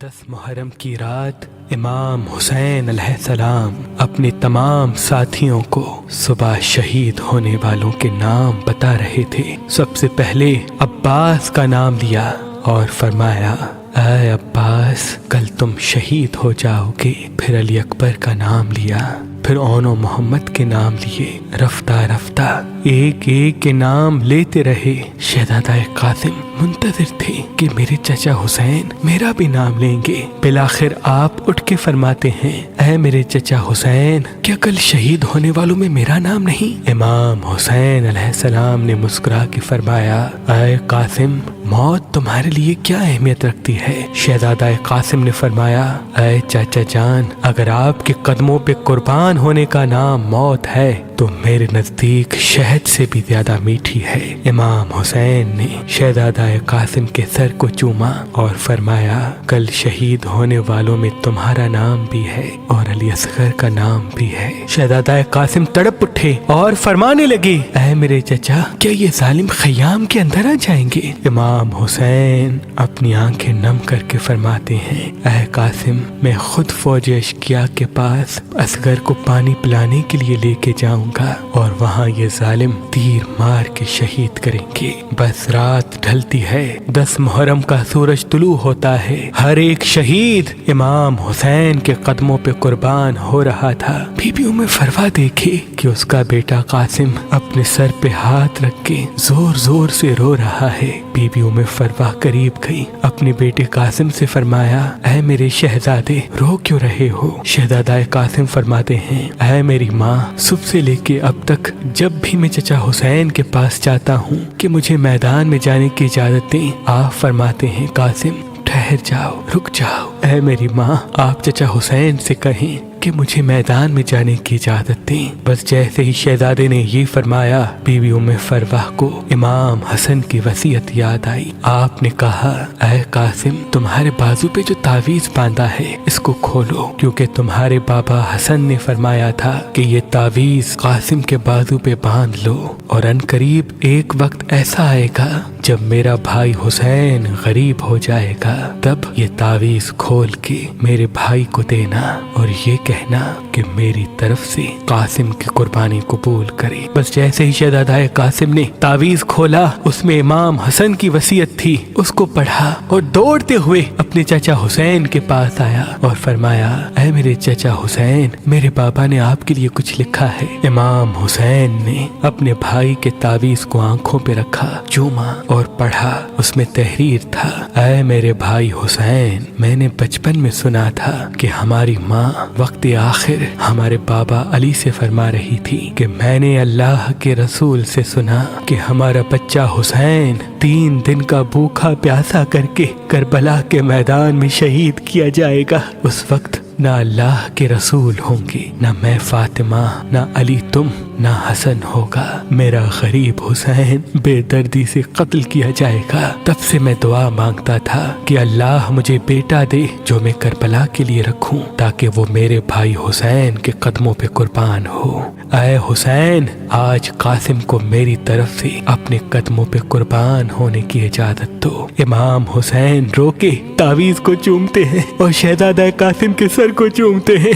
10 محرم کی رات امام حسین علیہ السلام اپنے تمام ساتھیوں کو صبح شہید ہونے والوں کے نام بتا رہے تھے۔ سب سے پہلے عباس کا نام لیا اور فرمایا، اے عباس کل تم شہید ہو جاؤ گے۔ پھر علی اکبر کا نام لیا، پھر اون و محمد کے نام لیے۔ رفتہ رفتہ ایک ایک کے نام لیتے رہے۔ شہزادہ قاسم منتظر تھے کہ میرے چچا حسین میرا بھی نام لیں گے۔ بالآخر آپ اٹھ کے فرماتے ہیں، اے میرے چچا حسین کیا کل شہید ہونے والوں میں میرا نام نہیں؟ امام حسین علیہ السلام نے مسکرا کے فرمایا، اے قاسم موت تمہارے لیے کیا اہمیت رکھتی ہے؟ شہزادہ قاسم نے فرمایا، اے چاچا جان اگر آپ کے قدموں پہ قربان ہونے کا نام موت ہے تو میرے نزدیک شہد سے بھی زیادہ میٹھی ہے۔ امام حسین نے شہزادہ قاسم کے سر کو چوما اور فرمایا، کل شہید ہونے والوں میں تمہارا نام بھی ہے اور علی اصغر کا نام بھی ہے۔ شہزادہ قاسم تڑپ اٹھے اور فرمانے لگے، اے میرے چچا کیا یہ ظالم خیام کے اندر آ جائیں گے؟ امام حسین اپنی آنکھیں نم کر کے فرماتے ہیں، اے قاسم میں خود فوج اشقیا کے پاس اصغر کو پانی پلانے کے لیے لے کے جاؤں گا اور وہاں یہ ظالم تیر مار کے شہید کریں گے۔ بس رات ڈھلتی ہے، 10 محرم کا سورج طلوع ہوتا ہے۔ ہر ایک شہید امام حسین کے قدموں پہ قربان ہو رہا تھا۔ بی بی ام فروا دیکھے کہ اس کا بیٹا قاسم اپنے سر پہ ہاتھ رکھ کے زور زور سے رو رہا ہے۔ بی بی ام فروا قریب گئی، اپنے بیٹے قاسم سے فرمایا، اے میرے شہزادے رو کیوں رہے ہو؟ شہزادہ قاسم فرماتے ہیں، اے میری ماں صبح سے لے کے اب تک جب بھی میں چچا حسین کے پاس جاتا ہوں کہ مجھے میدان میں جانے کی اجازت دیں، آپ فرماتے ہیں قاسم ٹھہر جاؤ، رک جاؤ۔ اے میری ماں آپ چچا حسین سے کہیں کہ مجھے میدان میں جانے کی اجازت دیں۔ بس جیسے ہی شہزادے نے یہ فرمایا، بی بی ام فروا کو امام حسن کی وصیت یاد آئی۔ آپ نے کہا، اے قاسم تمہارے بازو پہ جو تعویذ باندھا ہے اس کو کھولو، کیونکہ تمہارے بابا حسن نے فرمایا تھا کہ یہ تعویذ قاسم کے بازو پہ باندھ لو اور ان قریب ایک وقت ایسا آئے گا جب میرا بھائی حسین غریب ہو جائے گا، تب یہ تعویذ کھول کے میرے بھائی کو دینا اور یہ کہنا کہ میری طرف سے قاسم کی قربانی قبول کرے۔ بس جیسے ہی شہزادہ قاسم نے تعویذ کھولا، اس میں امام حسن کی وصیت تھی، اس کو پڑھا اور دوڑتے ہوئے اپنے چچا حسین کے پاس آیا اور فرمایا، اے میرے چچا حسین میرے بابا نے آپ کے لیے کچھ لکھا ہے۔ امام حسین نے اپنے بھائی کے تعویذ کو آنکھوں پہ رکھا، چوما اور پڑھا۔ اس میں تحریر تھا، اے میرے بھائی حسین میں نے بچپن میں سنا تھا کہ ہماری ماں وقت آخر ہمارے بابا علی سے فرما رہی تھی کہ میں نے اللہ کے رسول سے سنا کہ ہمارا بچہ حسین 3 دن کا بھوکا پیاسا کر کے کربلا کے میدان میں شہید کیا جائے گا۔ اس وقت نہ اللہ کے رسول ہوں گے، نہ میں فاطمہ، نہ علی تم، نہ حسن ہوگا۔ میرا غریب حسین بے دردی سے قتل کیا جائے گا۔ تب سے میں دعا مانگتا تھا کہ اللہ مجھے بیٹا دے جو میں کربلا کے لیے رکھوں تاکہ وہ میرے بھائی حسین کے قدموں پہ قربان ہو۔ اے حسین آج قاسم کو میری طرف سے اپنے قدموں پہ قربان ہونے کی اجازت دو۔ امام حسین رو کے تعویذ کو چومتے ہیں اور شہزادہ قاسم کے سر کو چومتے ہیں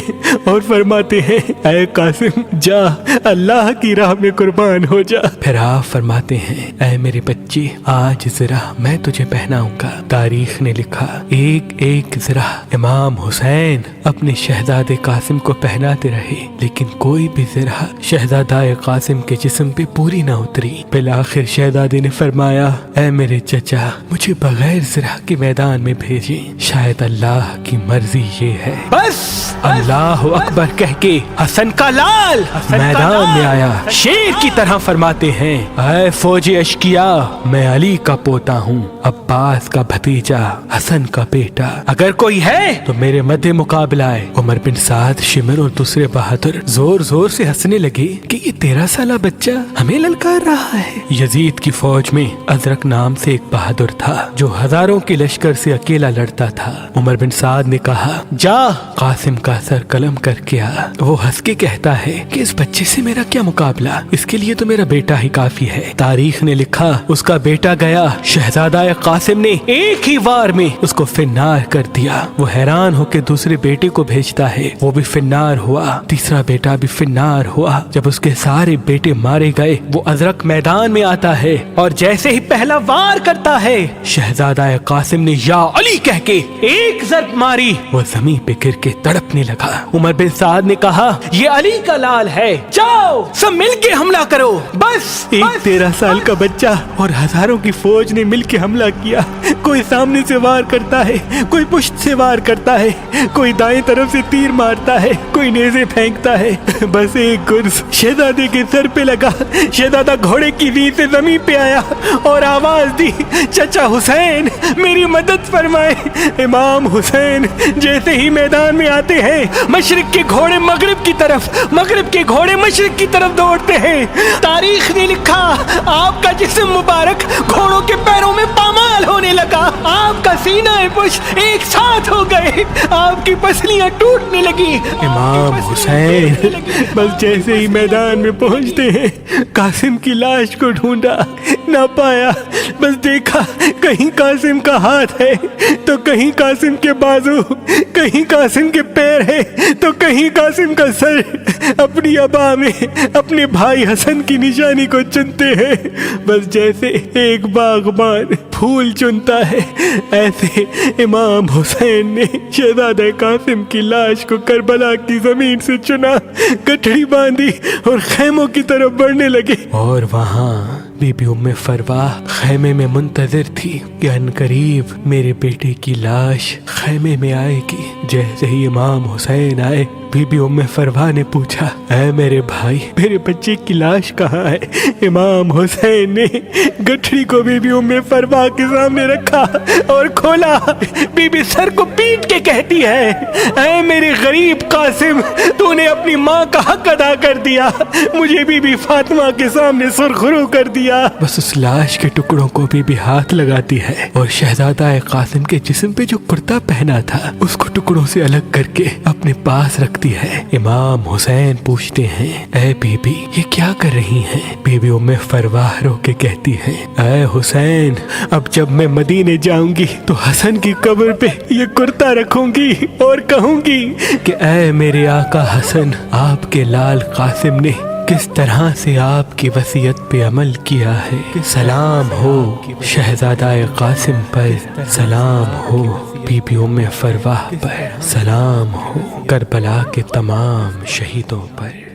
اور فرماتے ہیں، اے قاسم جا اللہ کی راہ میں قربان ہو جا۔ پھر آپ فرماتے ہیں، اے میرے بچے آج ذرا میں تجھے پہناؤں گا۔ تاریخ نے لکھا ایک ایک ذرا امام حسین اپنے شہزادے قاسم کو پہناتے رہے، لیکن کوئی بھی ذرا شہزادہ قاسم کے جسم پہ پوری نہ اتری۔ بالآخر شہزادے نے فرمایا، اے میرے چچا مجھے بغیر ذرا کے میدان میں بھیجیں، شاید اللہ کی مرضی یہ ہے۔ بس اللہ اکبر کہہ کے حسن کا لال میدان میں آیا، شیر کی طرح فرماتے ہیں، اے فوج اشقیا میں علی کا پوتا ہوں، عباس کا بھتیجا، حسن کا بیٹا، اگر کوئی ہے تو میرے مد مقابلہ ہے۔ عمر بن سعد، شمر اور دوسرے بہادر زور زور سے ہنسنے لگے کہ یہ 13 سالہ بچہ ہمیں للکار رہا ہے۔ یزید کی فوج میں ازرق نام سے ایک بہادر تھا جو ہزاروں کے لشکر سے اکیلا لڑتا تھا۔ عمر بن سعد نے کہا، جا قاسم کا سر قلم کر کیا۔ وہ ہنس کے کہتا ہے کہ اس بچے سے میرا کیا مقابلہ، اس کے لیے تو میرا بیٹا ہی کافی ہے۔ تاریخ نے لکھا اس کا بیٹا گیا، شہزادہ قاسم نے ایک ہی وار میں اس کو فنار کر دیا۔ وہ حیران ہو کے دوسرے بیٹے کو بھیجتا ہے، وہ بھی فنار ہوا، تیسرا بیٹا بھی فنار ہوا۔ جب اس کے سارے بیٹے مارے گئے، وہ ازرق میدان میں آتا ہے اور جیسے ہی پہلا وار کرتا ہے، شہزادہ قاسم نے یا علی کہہ کے ایک ضرب ماری، وہ زمین پہ گر کے تڑپنے لگا۔ عمر بن سعد نے کہا یہ علی کا لال ہے، جاؤ سب مل کے حملہ کرو۔ بس ایک 13 سال کا بچہ اور ہزاروں کی فوج نے مل کے حملہ کیا۔ کوئی سامنے سے وار کرتا ہے، کوئی پشت سے وار کرتا ہے، کوئی دائیں طرف سے تیر مارتا ہے، کوئی نیزے پھینکتا ہے۔ بس ایک گرز شہزادے کے سر پہ لگا۔ شہزادہ گھوڑے کی ریت سے زمین پہ آیا اور آواز دی، چچا حسین میری مدد فرمائے۔ امام حسین جیسے ہی میدان میں آتے ہیں، مشرق کے گھوڑے مغرب کی طرف، مغرب کے گھوڑے مشرق کی طرف دوڑتے ہیں۔ تاریخ نے لکھا آپ کا جسم مبارک گھوڑوں کے پیروں میں پامال ہونے لگا، آپ کا سینہ پشت ایک ساتھ ہو گئے، آپ کی پسلیاں ٹوٹنے لگی۔ امام حسین بس جیسے ہی میدان میں پہنچتے ہیں، قاسم کی لاش کو ڈھونڈا، نہ پایا۔ بس دیکھا کہیں قاسم کا ہاتھ ہے تو کہیں قاسم کے بازو، کہیں قاسم کے پیر ہے تو کہیں قاسم کا سر۔ اپنی ابا میں اپنے بھائی حسن کی نشانی کو چنتے ہیں، بس جیسے ایک باغبان پھول چنتا ہے، ایسے امام حسین نے شہزادہ قاسم کی لاش کو کربلا کی زمین سے چنا، گٹھڑی باندھی اور خیموں کی طرف بڑھنے لگے۔ اور وہاں بی بی ام فروا خیمے میں منتظر تھی کہ عنقریب میرے بیٹے کی لاش خیمے میں آئے گی۔ جیسے ہی امام حسین آئے، بی بی ام فروا نے پوچھا اے میرے بھائی، میرے بچے کی لاش کہاں ہے؟ امام حسین نے گٹھڑی کو بی بی ام فروا کے سامنے رکھا اور کھولا۔ بی بی سر کو پیٹ کے کہتی ہے اے میرے غریب قاسم، تو نے اپنی ماں کا حق ادا کر دیا، مجھے بی بی فاطمہ کے سامنے سرخرو کر دیا۔ بس اس لاش کے ٹکڑوں کو بی بی ہاتھ لگاتی ہے اور شہزادہ قاسم کے جسم پہ جو کرتا پہنا تھا اس کو ٹکڑوں سے الگ کر کے اپنے پاس رکھتی ہے۔ امام حسین پوچھتے ہیں اے بی بی یہ کیا کر رہی ہیں؟ بی بی ام فروا رو کے کہتی ہے اے حسین، اب جب میں مدینے جاؤں گی تو حسن کی قبر پہ یہ کرتا رکھوں گی اور کہوں گی کہ اے میرے آقا حسن، آپ کے لال قاسم نے کس طرح سے آپ کی وصیت پہ عمل کیا ہے۔ سلام ہو شہزادہ قاسم پر، سلام ہو بی بی ام فروا پر، سلام ہو کربلا کے تمام شہیدوں پر۔